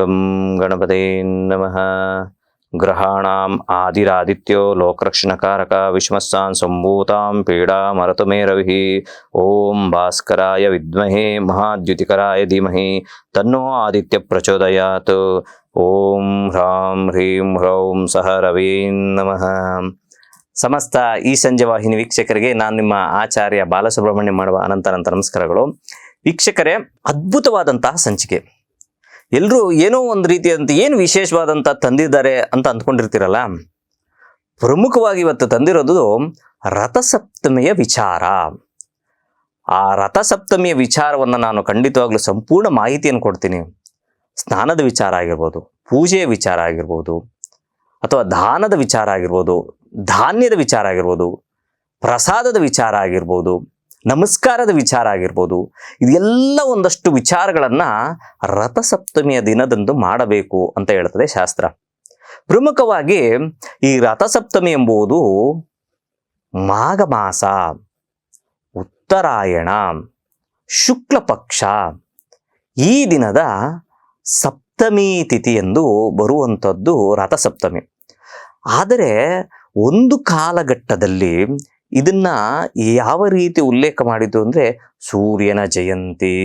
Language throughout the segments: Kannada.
ಗಂ ಗಣಪತೆ ನಮಃ. ಗ್ರಹಾಣಾಂ ಆದಿರಾದಿತ್ಯೋ ಲೋಕರಕ್ಷಣಕಾರಕ ವಿಶ್ವಸ್ಸಾನ್ ಸಂಭೂತಾಂ ಪೀಡಾಮರತು ಮೇ ರವಿಃ. ಓಂ ಭಾಸ್ಕರಾಯ ವಿದ್ಮಹೇ ಮಹಾದ್ಯುತಿಕರಾಯ ಧೀಮಹಿ ತನ್ನೋ ಆದಿತ್ಯ ಪ್ರಚೋದಯಾತ್. ಓಂ ಹ್ರಾಂ ಹ್ರೀಂ ಹ್ರೌಂ ಸಹ ರವೀ ನಮಃ. ಸಮಸ್ತ ಈ ಸಂಜೆ ವಾಹಿನಿ ವೀಕ್ಷಕರಿಗೆ ನಾನು ನಿಮ್ಮ ಆಚಾರ್ಯ ಬಾಲಸುಬ್ರಹ್ಮಣ್ಯ ಮಾಡುವ ಅನಂತ ನಮಸ್ಕಾರಗಳು. ವೀಕ್ಷಕರೇ, ಅದ್ಭುತವಾದಂತಹ ಸಂಚಿಕೆ. ಎಲ್ಲರೂ ಏನೋ ಒಂದು ರೀತಿಯಾದಂಥ ಏನು ವಿಶೇಷವಾದಂಥ ತಂದಿದ್ದಾರೆ ಅಂತ ಅಂದ್ಕೊಂಡಿರ್ತೀರಲ್ಲ. ಪ್ರಮುಖವಾಗಿ ಇವತ್ತು ತಂದಿರೋದು ರಥಸಪ್ತಮಿಯ ವಿಚಾರ. ಆ ರಥಸಪ್ತಮಿಯ ವಿಚಾರವನ್ನು ನಾನು ಖಂಡಿತವಾಗ್ಲೂ ಸಂಪೂರ್ಣ ಮಾಹಿತಿಯನ್ನು ಕೊಡ್ತೀನಿ. ಸ್ನಾನದ ವಿಚಾರ ಆಗಿರ್ಬೋದು, ಪೂಜೆಯ ವಿಚಾರ ಆಗಿರ್ಬೋದು, ಅಥವಾ ದಾನದ ವಿಚಾರ ಆಗಿರ್ಬೋದು, ಧಾನ್ಯದ ವಿಚಾರ ಆಗಿರ್ಬೋದು, ಪ್ರಸಾದದ ವಿಚಾರ ಆಗಿರ್ಬೋದು, ನಮಸ್ಕಾರದ ವಿಚಾರ ಆಗಿರ್ಬೋದು, ಇದೆಲ್ಲ ಒಂದಷ್ಟು ವಿಚಾರಗಳನ್ನು ರಥಸಪ್ತಮಿಯ ದಿನದಂದು ಮಾಡಬೇಕು ಅಂತ ಹೇಳ್ತದೆ ಶಾಸ್ತ್ರ. ಪ್ರಮುಖವಾಗಿ ಈ ರಥಸಪ್ತಮಿ ಎಂಬುದು ಮಾಘ ಮಾಸ, ಉತ್ತರಾಯಣ, ಶುಕ್ಲ ಪಕ್ಷ ಈ ದಿನದ ಸಪ್ತಮಿ ತಿಥಿ ಎಂದು ಬರುವಂಥದ್ದು ರಥಸಪ್ತಮಿ. ಆದರೆ ಒಂದು ಕಾಲಘಟ್ಟದಲ್ಲಿ ಇದನ್ನ ಯಾವ ರೀತಿ ಉಲ್ಲೇಖ ಮಾಡಿದ್ದು ಅಂದರೆ ಸೂರ್ಯನ ಜಯಂತಿ,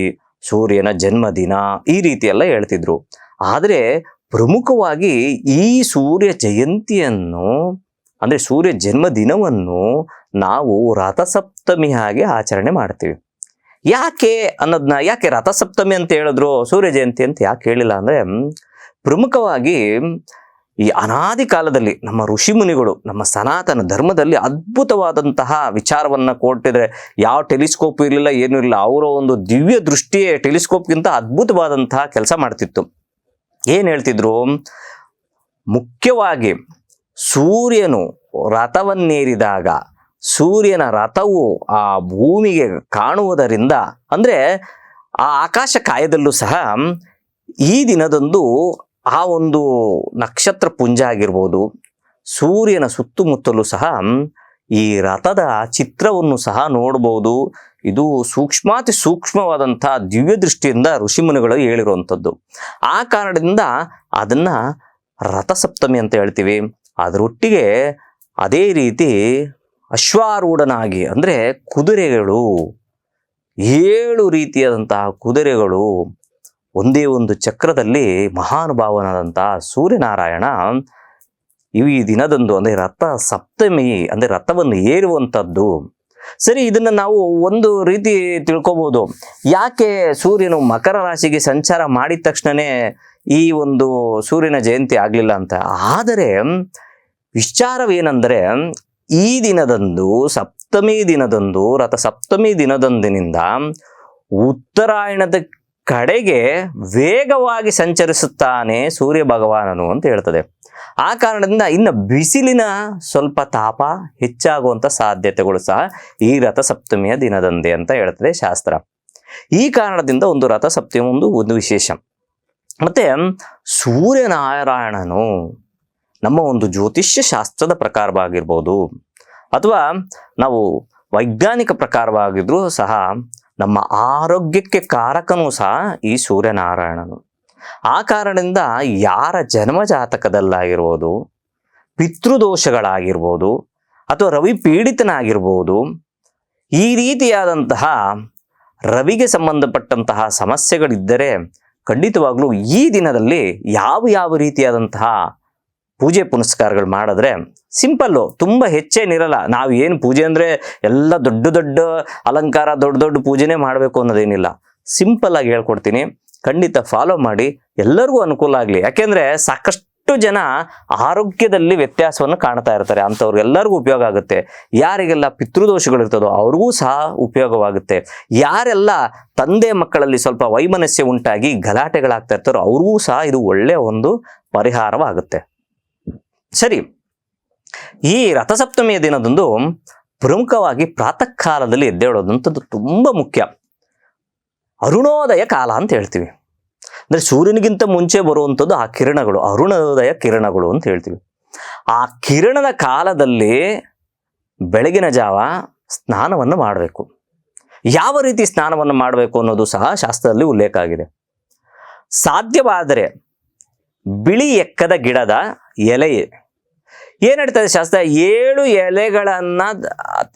ಸೂರ್ಯನ ಜನ್ಮದಿನ ಈ ರೀತಿ ಎಲ್ಲ ಹೇಳ್ತಿದ್ರು. ಆದರೆ ಪ್ರಮುಖವಾಗಿ ಈ ಸೂರ್ಯ ಜಯಂತಿಯನ್ನು ಅಂದರೆ ಸೂರ್ಯ ಜನ್ಮದಿನವನ್ನು ನಾವು ರಥಸಪ್ತಮಿ ಹಾಗೆ ಆಚರಣೆ ಮಾಡ್ತೀವಿ. ಯಾಕೆ ಅನ್ನೋದನ್ನ, ಯಾಕೆ ರಥಸಪ್ತಮಿ ಅಂತ ಹೇಳಿದ್ರು, ಸೂರ್ಯ ಜಯಂತಿ ಅಂತ ಯಾಕೆ ಹೇಳಿಲ್ಲ ಅಂದರೆ, ಪ್ರಮುಖವಾಗಿ ಈ ಅನಾದಿ ಕಾಲದಲ್ಲಿ ನಮ್ಮ ಋಷಿ ಮುನಿಗಳು ನಮ್ಮ ಸನಾತನ ಧರ್ಮದಲ್ಲಿ ಅದ್ಭುತವಾದಂತಹ ವಿಚಾರವನ್ನು ಕೊಟ್ಟಿದ್ರೆ, ಯಾವ ಟೆಲಿಸ್ಕೋಪ್ ಇರಲಿಲ್ಲ, ಏನೂ ಇಲ್ಲ. ಅವರ ಒಂದು ದಿವ್ಯ ದೃಷ್ಟಿಯೇ ಟೆಲಿಸ್ಕೋಪ್ಗಿಂತ ಅದ್ಭುತವಾದಂತಹ ಕೆಲಸ ಮಾಡ್ತಿತ್ತು. ಏನು ಹೇಳ್ತಿದ್ರು? ಮುಖ್ಯವಾಗಿ ಸೂರ್ಯನು ರಥವನ್ನೇರಿದಾಗ ಸೂರ್ಯನ ರಥವು ಆ ಭೂಮಿಗೆ ಕಾಣುವುದರಿಂದ, ಅಂದರೆ ಆ ಆಕಾಶ ಕಾಯದಲ್ಲೂ ಸಹ ಈ ದಿನದಂದು ಆ ಒಂದು ನಕ್ಷತ್ರ ಪುಂಜ ಆಗಿರ್ಬೋದು, ಸೂರ್ಯನ ಸುತ್ತಮುತ್ತಲೂ ಸಹ ಈ ರಥದ ಚಿತ್ರವನ್ನು ಸಹ ನೋಡ್ಬೋದು. ಇದು ಸೂಕ್ಷ್ಮಾತಿ ಸೂಕ್ಷ್ಮವಾದಂಥ ದಿವ್ಯ ದೃಷ್ಟಿಯಿಂದ ಋಷಿಮುನಿಗಳು ಹೇಳಿರುವಂಥದ್ದು. ಆ ಕಾರಣದಿಂದ ಅದನ್ನು ರಥಸಪ್ತಮಿ ಅಂತ ಹೇಳ್ತೀವಿ. ಅದರೊಟ್ಟಿಗೆ ಅದೇ ರೀತಿ ಅಶ್ವಾರೂಢನಾಗಿ, ಅಂದರೆ ಕುದುರೆಗಳು 7 ರೀತಿಯಾದಂತಹ ಕುದುರೆಗಳು ಒಂದೇ ಒಂದು ಚಕ್ರದಲ್ಲಿ ಮಹಾನುಭಾವನಾದಂತಹ ಸೂರ್ಯನಾರಾಯಣ ಈ ದಿನದಂದು ಅಂದರೆ ರಥ ಸಪ್ತಮಿ ಅಂದರೆ ರಥವನ್ನು ಏರುವಂಥದ್ದು. ಸರಿ, ಇದನ್ನು ನಾವು ಒಂದು ರೀತಿ ತಿಳ್ಕೊಬೋದು. ಯಾಕೆ ಸೂರ್ಯನು ಮಕರ ರಾಶಿಗೆ ಸಂಚಾರ ಮಾಡಿದ ತಕ್ಷಣವೇ ಈ ಒಂದು ಸೂರ್ಯನ ಜಯಂತಿ ಆಗಲಿಲ್ಲ ಅಂತ. ಆದರೆ ವಿಚಾರವೇನೆಂದರೆ, ಈ ದಿನದಂದು ಸಪ್ತಮಿ ದಿನದಂದು ರಥ ಸಪ್ತಮಿ ದಿನದಂದಿನಿಂದ ಉತ್ತರಾಯಣದ ಕಡೆಗೆ ವೇಗವಾಗಿ ಸಂಚರಿಸುತ್ತಾನೆ ಸೂರ್ಯ ಭಗವಾನನು ಅಂತ ಹೇಳ್ತದೆ. ಆ ಕಾರಣದಿಂದ ಇನ್ನು ಬಿಸಿಲಿನ ಸ್ವಲ್ಪ ತಾಪ ಹೆಚ್ಚಾಗುವಂಥ ಸಾಧ್ಯತೆಗಳು ಸಹ ಈ ರಥಸಪ್ತಮಿಯ ದಿನದಂದೇ ಅಂತ ಹೇಳ್ತದೆ ಶಾಸ್ತ್ರ. ಈ ಕಾರಣದಿಂದ ಒಂದು ರಥಸಪ್ತಮಿ ಒಂದು ವಿಶೇಷ. ಮತ್ತೆ ಸೂರ್ಯನಾರಾಯಣನು ನಮ್ಮ ಒಂದು ಜ್ಯೋತಿಷ್ಯ ಶಾಸ್ತ್ರದ ಪ್ರಕಾರವಾಗಿರ್ಬೋದು, ಅಥವಾ ನಾವು ವೈಜ್ಞಾನಿಕ ಪ್ರಕಾರವಾಗಿದ್ರೂ ಸಹ ನಮ್ಮ ಆರೋಗ್ಯಕ್ಕೆ ಕಾರಕನೂ ಸಹ ಈ ಸೂರ್ಯನಾರಾಯಣನು. ಆ ಕಾರಣದಿಂದ ಯಾರ ಜನ್ಮ ಜಾತಕದಲ್ಲಾಗಿರ್ಬೋದು, ಪಿತೃದೋಷಗಳಾಗಿರ್ಬೋದು, ಅಥವಾ ರವಿ ಪೀಡಿತನಾಗಿರ್ಬೋದು, ಈ ರೀತಿಯಾದಂತಹ ರವಿಗೆ ಸಂಬಂಧಪಟ್ಟಂತಹ ಸಮಸ್ಯೆಗಳಿದ್ದರೆ ಖಂಡಿತವಾಗ್ಲೂ ಈ ದಿನದಲ್ಲಿ ಯಾವ ರೀತಿಯಾದಂತಹ ಪೂಜೆ ಪುನಸ್ಕಾರಗಳು ಮಾಡಿದ್ರೆ ಸಿಂಪಲ್ಲು, ತುಂಬ ಹೆಚ್ಚೇನಿರಲ್ಲ. ನಾವು ಏನು ಪೂಜೆ ಅಂದರೆ ಎಲ್ಲ ದೊಡ್ಡ ಅಲಂಕಾರ, ದೊಡ್ಡ ಪೂಜೆನೇ ಮಾಡಬೇಕು ಅನ್ನೋದೇನಿಲ್ಲ. ಸಿಂಪಲ್ ಆಗಿ ಹೇಳ್ಕೊಡ್ತೀನಿ, ಖಂಡಿತ ಫಾಲೋ ಮಾಡಿ, ಎಲ್ಲರಿಗೂ ಅನುಕೂಲ ಆಗಲಿ. ಯಾಕೆಂದರೆ ಸಾಕಷ್ಟು ಜನ ಆರೋಗ್ಯದಲ್ಲಿ ವ್ಯತ್ಯಾಸವನ್ನು ಕಾಣ್ತಾ ಇರ್ತಾರೆ. ಅಂಥವ್ರಿಗೆಲ್ಲರಿಗೂ ಉಪಯೋಗ ಆಗುತ್ತೆ. ಯಾರಿಗೆಲ್ಲ ಪಿತೃದೋಷಗಳಿರ್ತದೋ ಅವ್ರಿಗೂ ಸಹ ಉಪಯೋಗವಾಗುತ್ತೆ. ಯಾರೆಲ್ಲ ತಂದೆ ಮಕ್ಕಳಲ್ಲಿ ಸ್ವಲ್ಪ ವೈಮನಸ್ಯ ಉಂಟಾಗಿ ಗಲಾಟೆಗಳಾಗ್ತಾ ಇರ್ತಾರೋ ಅವ್ರಿಗೂ ಸಹ ಇದು ಒಳ್ಳೆಯ ಒಂದು ಪರಿಹಾರವಾಗುತ್ತೆ. ಸರಿ, ಈ ರಥಸಪ್ತಮಿಯ ದಿನದಂದು ಪ್ರಮುಖವಾಗಿ ಪ್ರಾತಃ ಕಾಲದಲ್ಲಿ ಎದ್ದೇಳೋದಂಥದ್ದು ತುಂಬ ಮುಖ್ಯ. ಅರುಣೋದಯ ಕಾಲ ಅಂತ ಹೇಳ್ತೀವಿ. ಅಂದರೆ ಸೂರ್ಯನಿಗಿಂತ ಮುಂಚೆ ಬರುವಂಥದ್ದು ಆ ಕಿರಣಗಳು, ಅರುಣೋದಯ ಕಿರಣಗಳು ಅಂತ ಹೇಳ್ತೀವಿ. ಆ ಕಿರಣದ ಕಾಲದಲ್ಲಿ ಬೆಳಗಿನ ಜಾವ ಸ್ನಾನವನ್ನು ಮಾಡಬೇಕು. ಯಾವ ರೀತಿ ಸ್ನಾನವನ್ನು ಮಾಡಬೇಕು ಅನ್ನೋದು ಸಹ ಶಾಸ್ತ್ರದಲ್ಲಿ ಉಲ್ಲೇಖ ಆಗಿದೆ. ಸಾಧ್ಯವಾದರೆ ಬಿಳಿ ಎಕ್ಕದ ಗಿಡದ ಎಲೆ. ಏನ್ ಹೇಳ್ತದೆ ಶಾಸ್ತ್ರ? 7 ಎಲೆಗಳನ್ನ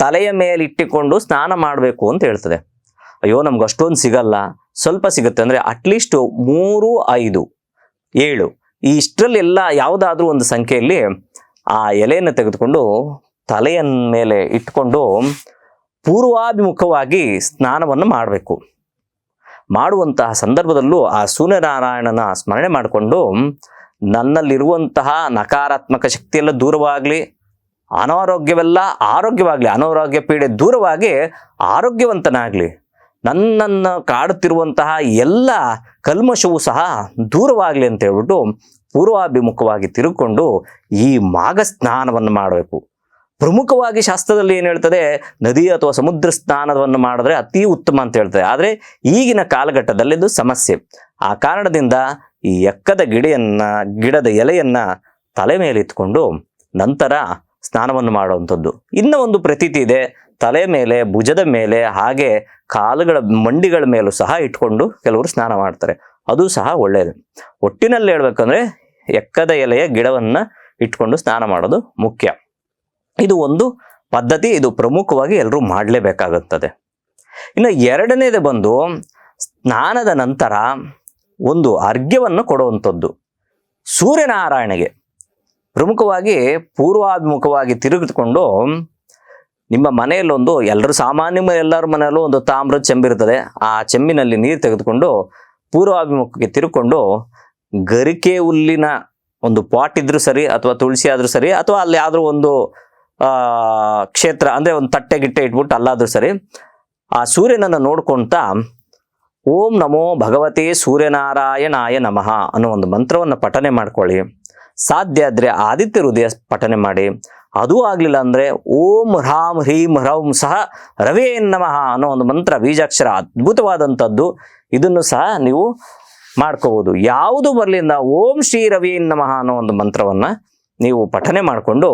ತಲೆಯ ಮೇಲಿಟ್ಟುಕೊಂಡು ಸ್ನಾನ ಮಾಡಬೇಕು ಅಂತ ಹೇಳ್ತದೆ. ಅಯ್ಯೋ ನಮ್ಗೆ ಅಷ್ಟೊಂದು ಸಿಗಲ್ಲ, ಸ್ವಲ್ಪ ಸಿಗುತ್ತೆ ಅಂದ್ರೆ ಅಟ್ಲೀಸ್ಟ್ 3, 5, 7 ಇಷ್ಟರಲ್ಲೆಲ್ಲ ಯಾವುದಾದ್ರೂ ಒಂದು ಸಂಖ್ಯೆಯಲ್ಲಿ ಆ ಎಲೆಯನ್ನು ತೆಗೆದುಕೊಂಡು ತಲೆಯ ಮೇಲೆ ಇಟ್ಕೊಂಡು ಪೂರ್ವಾಭಿಮುಖವಾಗಿ ಸ್ನಾನವನ್ನು ಮಾಡಬೇಕು. ಮಾಡುವಂತಹ ಸಂದರ್ಭದಲ್ಲೂ ಆ ಸೂರ್ಯನಾರಾಯಣನ ಸ್ಮರಣೆ ಮಾಡಿಕೊಂಡು ನನ್ನಲ್ಲಿರುವಂತಹ ನಕಾರಾತ್ಮಕ ಶಕ್ತಿಯೆಲ್ಲ ದೂರವಾಗಲಿ, ಅನಾರೋಗ್ಯವೆಲ್ಲ ಆರೋಗ್ಯವಾಗಲಿ, ಅನಾರೋಗ್ಯ ಪೀಡೆ ದೂರವಾಗಿ ಆರೋಗ್ಯವಂತನಾಗಲಿ, ನನ್ನನ್ನು ಕಾಡುತ್ತಿರುವಂತಹ ಎಲ್ಲ ಕಲ್ಮಶವೂ ಸಹ ದೂರವಾಗಲಿ ಅಂತ ಹೇಳ್ಬಿಟ್ಟು ಪೂರ್ವಾಭಿಮುಖವಾಗಿ ತಿರುಗಿಕೊಂಡು ಈ ಮಾಘ ಸ್ನಾನವನ್ನು ಮಾಡಬೇಕು. ಪ್ರಮುಖವಾಗಿ ಶಾಸ್ತ್ರದಲ್ಲಿ ಏನು ಹೇಳ್ತದೆ? ನದಿ ಅಥವಾ ಸಮುದ್ರ ಸ್ನಾನವನ್ನು ಮಾಡಿದ್ರೆ ಅತಿ ಉತ್ತಮ ಅಂತ ಹೇಳ್ತದೆ. ಆದರೆ ಈಗಿನ ಕಾಲಘಟ್ಟದಲ್ಲಿ ಇದು ಸಮಸ್ಯೆ. ಆ ಕಾರಣದಿಂದ ಈ ಎಕ್ಕದ ಗಿಡದ ಎಲೆಯನ್ನ ತಲೆ ಮೇಲೆ ಇಟ್ಕೊಂಡು ನಂತರ ಸ್ನಾನವನ್ನು ಮಾಡುವಂಥದ್ದು. ಇನ್ನ ಒಂದು ಪ್ರತೀತಿ ಇದೆ, ತಲೆ ಮೇಲೆ, ಭುಜದ ಮೇಲೆ, ಹಾಗೆ ಕಾಲುಗಳ ಮಂಡಿಗಳ ಮೇಲೂ ಸಹ ಇಟ್ಕೊಂಡು ಕೆಲವರು ಸ್ನಾನ ಮಾಡ್ತಾರೆ. ಅದು ಸಹ ಒಳ್ಳೆಯದು. ಒಟ್ಟಿನಲ್ಲಿ ಹೇಳ್ಬೇಕಂದ್ರೆ ಎಕ್ಕದ ಎಲೆಯ ಗಿಡವನ್ನ ಇಟ್ಕೊಂಡು ಸ್ನಾನ ಮಾಡೋದು ಮುಖ್ಯ. ಇದು ಒಂದು ಪದ್ಧತಿ, ಇದು ಪ್ರಮುಖವಾಗಿ ಎಲ್ಲರೂ ಮಾಡಲೇಬೇಕಾಗುತ್ತದೆ. ಇನ್ನು ಎರಡನೇದು ಬಂದು ಸ್ನಾನದ ನಂತರ ಒಂದು ಅರ್ಘ್ಯವನ್ನು ಕೊಡುವಂಥದ್ದು ಸೂರ್ಯನಾರಾಯಣಗೆ. ಪ್ರಮುಖವಾಗಿ ಪೂರ್ವಾಭಿಮುಖವಾಗಿ ತಿರುಗಿಕೊಂಡು ನಿಮ್ಮ ಮನೆಯಲ್ಲೊಂದು ಎಲ್ಲರ ಮನೆಯಲ್ಲೂ ಒಂದು ತಾಮ್ರದ ಚೆಂಬಿರ್ತದೆ. ಆ ಚೆಂಬಿನಲ್ಲಿ ನೀರು ತೆಗೆದುಕೊಂಡು ಪೂರ್ವಾಭಿಮುಖಕ್ಕೆ ತಿರುಗಿಕೊಂಡು ಗರಿಕೆ ಹುಲ್ಲಿನ ಒಂದು ಪಾಟ್ ಇದ್ರೂ ಸರಿ, ಅಥವಾ ತುಳಸಿ ಆದ್ರೂ ಸರಿ, ಅಥವಾ ಅಲ್ಲಿ ಯಾವ್ದಾದ್ರು ಒಂದು ಕ್ಷೇತ್ರ ಅಂದ್ರೆ ಒಂದು ತಟ್ಟೆ ಗಿಟ್ಟೆ ಇಟ್ಬಿಟ್ಟು ಅಲ್ಲಾದ್ರೂ ಸರಿ, ಆ ಸೂರ್ಯನನ್ನು ನೋಡ್ಕೊಂತ ಓಂ ನಮೋ ಭಗವತೆ ಸೂರ್ಯನಾರಾಯಣಾಯ ನಮಃ ಅನ್ನೋ ಒಂದು ಮಂತ್ರವನ್ನು ಪಠನೆ ಮಾಡ್ಕೊಳ್ಳಿ. ಸಾಧ್ಯ ಆದ್ರೆ ಆದಿತ್ಯ ಹೃದಯ ಪಠನೆ ಮಾಡಿ. ಅದೂ ಆಗ್ಲಿಲ್ಲ ಅಂದ್ರೆ ಓಂ ಹ್ರಾಂ ಹ್ರೀಂ ಹ್ರೌಂ ಸಹ ರವೇ ನಮಃ ಅನ್ನೋ ಒಂದು ಮಂತ್ರ, ಬೀಜಾಕ್ಷರ ಅದ್ಭುತವಾದಂಥದ್ದು. ಇದನ್ನು ಸಹ ನೀವು ಮಾಡ್ಕೋಬಹುದು. ಯಾವುದು ಬರಲಿಲ್ಲ ಓಂ ಶ್ರೀ ರವೇ ನಮಃ ಅನ್ನೋ ಒಂದು ಮಂತ್ರವನ್ನ ನೀವು ಪಠನೆ ಮಾಡಿಕೊಂಡು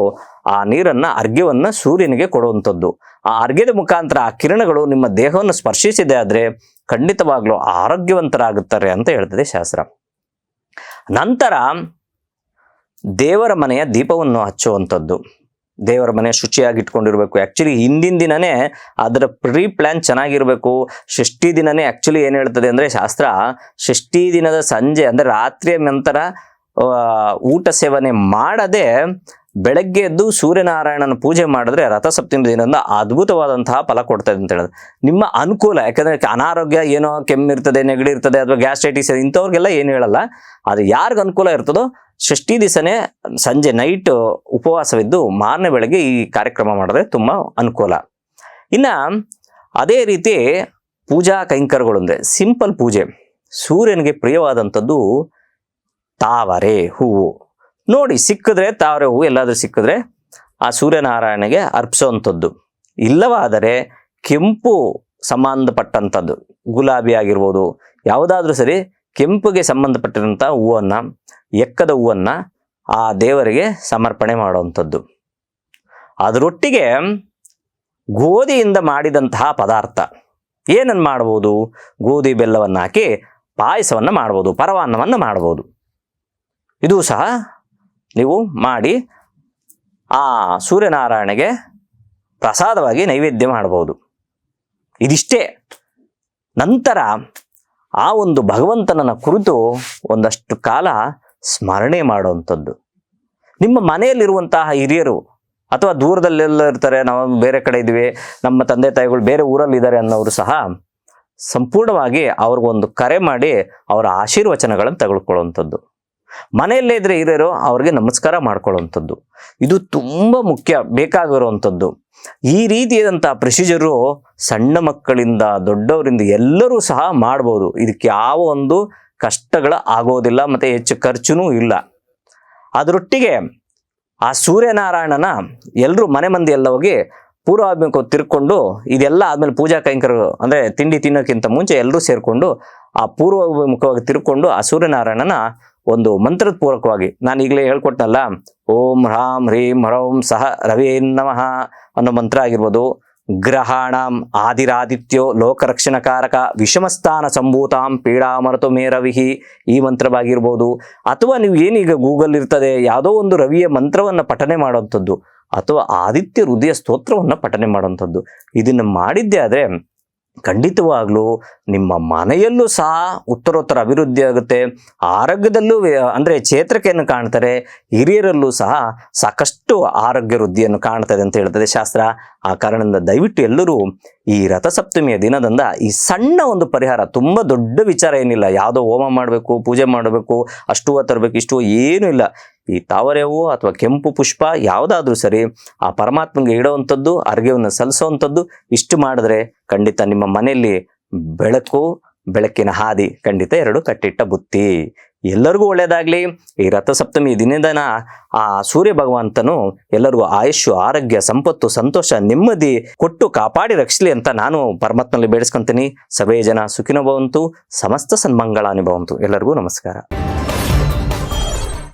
ಆ ನೀರನ್ನ ಅರ್ಘ್ಯವನ್ನ ಸೂರ್ಯನಿಗೆ ಕೊಡುವಂಥದ್ದು. ಆ ಅರ್ಘ್ಯದ ಮುಖಾಂತರ ಆ ಕಿರಣಗಳು ನಿಮ್ಮ ದೇಹವನ್ನು ಸ್ಪರ್ಶಿಸಿದೆ ಆದ್ರೆ ಖಂಡಿತವಾಗ್ಲೂ ಆರೋಗ್ಯವಂತರಾಗುತ್ತಾರೆ ಅಂತ ಹೇಳ್ತದೆ ಶಾಸ್ತ್ರ. ನಂತರ ದೇವರ ಮನೆಯ ದೀಪವನ್ನು ಹಚ್ಚುವಂಥದ್ದು. ದೇವರ ಮನೆ ಶುಚಿಯಾಗಿ ಇಟ್ಕೊಂಡಿರ್ಬೇಕು. ಆಕ್ಚುಲಿ ಹಿಂದಿನ ದಿನನೇ ಅದರ ಪ್ರೀ ಪ್ಲಾನ್ ಚೆನ್ನಾಗಿರ್ಬೇಕು. ಷಷ್ಠಿ ದಿನನೇ ಆಕ್ಚುಲಿ ಏನ್ ಹೇಳ್ತದೆ ಅಂದ್ರೆ ಶಾಸ್ತ್ರ, ಷಷ್ಠಿ ದಿನದ ಸಂಜೆ ಅಂದ್ರೆ ರಾತ್ರಿಯ ನಂತರ ಊಟ ಸೇವನೆ ಮಾಡದೆ ಬೆಳಗ್ಗೆ ಎದ್ದು ಸೂರ್ಯನಾರಾಯಣನ ಪೂಜೆ ಮಾಡಿದ್ರೆ ರಥಸಪ್ತಮಿ ದಿನದಿಂದ ಅದ್ಭುತವಾದಂತಹ ಫಲ ಕೊಡ್ತದೆ ಅಂತ ಹೇಳಿದ್ರೆ ನಿಮ್ಮ ಅನುಕೂಲ. ಯಾಕಂದ್ರೆ ಅನಾರೋಗ್ಯ ಏನೋ ಕೆಮ್ಮಿರ್ತದೆ, ನೆಗಡಿ ಇರ್ತದೆ, ಅಥವಾ ಗ್ಯಾಸ್ಟ್ರೈಟಿಸ್ ಇಂಥವ್ರಿಗೆಲ್ಲ ಏನು ಹೇಳಲ್ಲ. ಅದು ಯಾರಿಗ ಅನುಕೂಲ ಇರ್ತದೋ ಷಷ್ಠಿ ದಿವಸನೇ ಸಂಜೆ ನೈಟ್ ಉಪವಾಸವಿದ್ದು ಮಾರನೇ ಬೆಳಗ್ಗೆ ಈ ಕಾರ್ಯಕ್ರಮ ಮಾಡಿದ್ರೆ ತುಂಬಾ ಅನುಕೂಲ. ಇನ್ನ ಅದೇ ರೀತಿ ಪೂಜಾ ಕೈಂಕರ್ಯಗಳು ಅಂದ್ರೆ ಸಿಂಪಲ್ ಪೂಜೆ. ಸೂರ್ಯನಿಗೆ ಪ್ರಿಯವಾದಂಥದ್ದು ತಾವರೆ ಹೂವು. ನೋಡಿ ಸಿಕ್ಕಿದ್ರೆ ತಾವರೆ ಹೂವು ಎಲ್ಲಾದ್ರೂ ಸಿಕ್ಕಿದ್ರೆ ಆ ಸೂರ್ಯನಾರಾಯಣಗೆ ಅರ್ಪಿಸುವಂಥದ್ದು. ಇಲ್ಲವಾದರೆ ಕೆಂಪು ಸಂಬಂಧಪಟ್ಟಂಥದ್ದು, ಗುಲಾಬಿ ಆಗಿರ್ಬೋದು, ಯಾವುದಾದ್ರೂ ಸರಿ ಕೆಂಪಿಗೆ ಸಂಬಂಧಪಟ್ಟಿರುವಂಥ ಹೂವನ್ನ, ಎಕ್ಕದ ಹೂವನ್ನ ಆ ದೇವರಿಗೆ ಸಮರ್ಪಣೆ ಮಾಡುವಂಥದ್ದು. ಅದರೊಟ್ಟಿಗೆ ಗೋಧಿಯಿಂದ ಮಾಡಿದಂತಹ ಪದಾರ್ಥ ಏನನ್ನು ಮಾಡ್ಬೋದು? ಗೋಧಿ ಬೆಲ್ಲವನ್ನು ಹಾಕಿ ಪಾಯಸವನ್ನು ಮಾಡ್ಬೋದು, ಪರವಾನ್ನವನ್ನು ಮಾಡ್ಬೋದು. ಇದು ಸಹ ನೀವು ಮಾಡಿ ಆ ಸೂರ್ಯನಾರಾಯಣಗೆ ಪ್ರಸಾದವಾಗಿ ನೈವೇದ್ಯ ಮಾಡಬಹುದು. ಇದಿಷ್ಟೇ. ನಂತರ ಆ ಒಂದು ಭಗವಂತನನ್ನ ಕುರಿತು ಒಂದಷ್ಟು ಕಾಲ ಸ್ಮರಣೆ ಮಾಡುವಂಥದ್ದು. ನಿಮ್ಮ ಮನೆಯಲ್ಲಿರುವಂತಹ ಹಿರಿಯರು ಅಥವಾ ದೂರದಲ್ಲೆಲ್ಲ ಇರ್ತಾರೆ, ನಾವು ಬೇರೆ ಕಡೆ ಇದ್ದೀವಿ, ನಮ್ಮ ತಂದೆ ತಾಯಿಗಳು ಬೇರೆ ಊರಲ್ಲಿದ್ದಾರೆ ಅನ್ನೋರು ಸಹ ಸಂಪೂರ್ಣವಾಗಿ ಅವ್ರಿಗೊಂದು ಕರೆ ಮಾಡಿ ಅವರ ಆಶೀರ್ವಚನಗಳನ್ನು ತೆಗೆದುಕೊಳ್ಳುವಂಥದ್ದು. ಮನೆಯಲ್ಲೇ ಇದ್ರೆ ಹಿರಿಯರು ಅವ್ರಿಗೆ ನಮಸ್ಕಾರ ಮಾಡ್ಕೊಳ್ಳುವಂಥದ್ದು. ಇದು ತುಂಬಾ ಮುಖ್ಯ, ಬೇಕಾಗಿರುವಂಥದ್ದು. ಈ ರೀತಿಯಾದಂತಹ ಪ್ರೊಸೀಜರು ಸಣ್ಣ ಮಕ್ಕಳಿಂದ ದೊಡ್ಡವರಿಂದ ಎಲ್ಲರೂ ಸಹ ಮಾಡ್ಬೋದು. ಇದಕ್ಕೆ ಯಾವ ಒಂದು ಕಷ್ಟಗಳ ಆಗೋದಿಲ್ಲ, ಮತ್ತೆ ಹೆಚ್ಚು ಖರ್ಚುನೂ ಇಲ್ಲ. ಅದರೊಟ್ಟಿಗೆ ಆ ಸೂರ್ಯನಾರಾಯಣನ ಎಲ್ಲರೂ ಮನೆ ಮಂದಿ ಎಲ್ಲ ಹೋಗಿ ಪೂರ್ವಾಭಿಮುಖ ತಿರ್ಕೊಂಡು ಇದೆಲ್ಲ ಆದ್ಮೇಲೆ ಪೂಜಾ ಕೈಂಕರ್ಯ ಅಂದ್ರೆ ತಿಂಡಿ ತಿನ್ನೋಕ್ಕಿಂತ ಮುಂಚೆ ಎಲ್ಲರೂ ಸೇರ್ಕೊಂಡು ಆ ಪೂರ್ವಾಭಿಮುಖವಾಗಿ ತಿರ್ಕೊಂಡು ಆ ಸೂರ್ಯನಾರಾಯಣನ ಒಂದು ಮಂತ್ರದ ಪೂರ್ವಕವಾಗಿ, ನಾನು ಈಗಲೇ ಹೇಳ್ಕೊಟ್ನಲ್ಲ, ಓಂ ಹ್ರಾಂ ಹ್ರೀಂ ಹ್ರೌಂ ಸಹ ರವೇ ನಮಃ ಅನ್ನೋ ಮಂತ್ರ ಆಗಿರ್ಬೋದು, ಗ್ರಹಾಣಂ ಆದಿರಾದಿತ್ಯೋ ಲೋಕರಕ್ಷಣಕಾರಕ ವಿಷಮಸ್ಥಾನ ಸಂಭೂತಾಂ ಪೀಡಾಮರತು ಮೇ ರವಿಹಿ ಈ ಮಂತ್ರವಾಗಿರ್ಬೋದು, ಅಥವಾ ನೀವು ಏನೀಗ ಗೂಗಲ್ ಇರ್ತದೆ ಯಾವುದೋ ಒಂದು ರವಿಯ ಮಂತ್ರವನ್ನು ಪಠನೆ ಮಾಡುವಂಥದ್ದು, ಅಥವಾ ಆದಿತ್ಯ ಹೃದಯ ಸ್ತೋತ್ರವನ್ನು ಪಠನೆ ಮಾಡುವಂಥದ್ದು. ಇದನ್ನು ಮಾಡಿದ್ದೇ ಆದರೆ ಖಂಡಿತವಾಗ್ಲೂ ನಿಮ್ಮ ಮನೆಯಲ್ಲೂ ಸಹ ಉತ್ತರೋತ್ತರ ಅಭಿವೃದ್ಧಿ ಆಗುತ್ತೆ. ಆರೋಗ್ಯದಲ್ಲೂ ಅಂದರೆ ಚೇತರಿಕೆಯನ್ನು ಕಾಣ್ತಾರೆ. ಹಿರಿಯರಲ್ಲೂ ಸಹ ಸಾಕಷ್ಟು ಆರೋಗ್ಯ ವೃದ್ಧಿಯನ್ನು ಕಾಣ್ತದೆ ಅಂತ ಹೇಳ್ತದೆ ಶಾಸ್ತ್ರ. ಆ ಕಾರಣದಿಂದ ದಯವಿಟ್ಟು ಎಲ್ಲರೂ ಈ ರಥಸಪ್ತಮಿಯ ದಿನದಿಂದ ಈ ಸಣ್ಣ ಒಂದು ಪರಿಹಾರ, ತುಂಬ ದೊಡ್ಡ ವಿಚಾರ ಏನಿಲ್ಲ, ಯಾವುದೋ ಹೋಮ ಮಾಡಬೇಕು, ಪೂಜೆ ಮಾಡಬೇಕು, ಅಷ್ಟು ಹೂವು ತರಬೇಕು, ಇಷ್ಟು ಏನೂ ಇಲ್ಲ. ಈ ತಾವರೆ ಹೂವು ಅಥವಾ ಕೆಂಪು ಪುಷ್ಪ ಯಾವುದಾದ್ರೂ ಸರಿ ಆ ಪರಮಾತ್ಮಗೆ ಇಡುವಂಥದ್ದು, ಅರ್ಘ್ಯವನ್ನು ಸಲ್ಲಿಸುವಂಥದ್ದು, ಇಷ್ಟು ಮಾಡಿದ್ರೆ ಖಂಡಿತ ನಿಮ್ಮ ಮನೆಯಲ್ಲಿ ಬೆಳಕು, ಬೆಳಕಿನ ಹಾದಿ ಖಂಡಿತ ಎರಡು ಕಟ್ಟಿಟ್ಟ ಬುತ್ತಿ. ಎಲ್ಲರಿಗೂ ಒಳ್ಳೆಯದಾಗಲಿ. ಈ ರಥಸಪ್ತಮಿ ದಿನದನ ಆ ಸೂರ್ಯ ಭಗವಂತನು ಎಲ್ಲರಿಗೂ ಆಯುಷ್ಯ, ಆರೋಗ್ಯ, ಸಂಪತ್ತು, ಸಂತೋಷ, ನೆಮ್ಮದಿ ಕೊಟ್ಟು ಕಾಪಾಡಿ ರಕ್ಷಲಿ ಅಂತ ನಾನು ಪರಮಾತ್ಮನಲ್ಲಿ ಬೇಡಿಸ್ಕೊಂತೀನಿ. ಸರ್ವೇ ಜನ ಸುಖಿನೋ ಭವಂತು, ಸಮಸ್ತ ಸನ್ಮಂಗಳಾನಿ ಭವಂತು. ಎಲ್ಲರಿಗೂ ನಮಸ್ಕಾರ.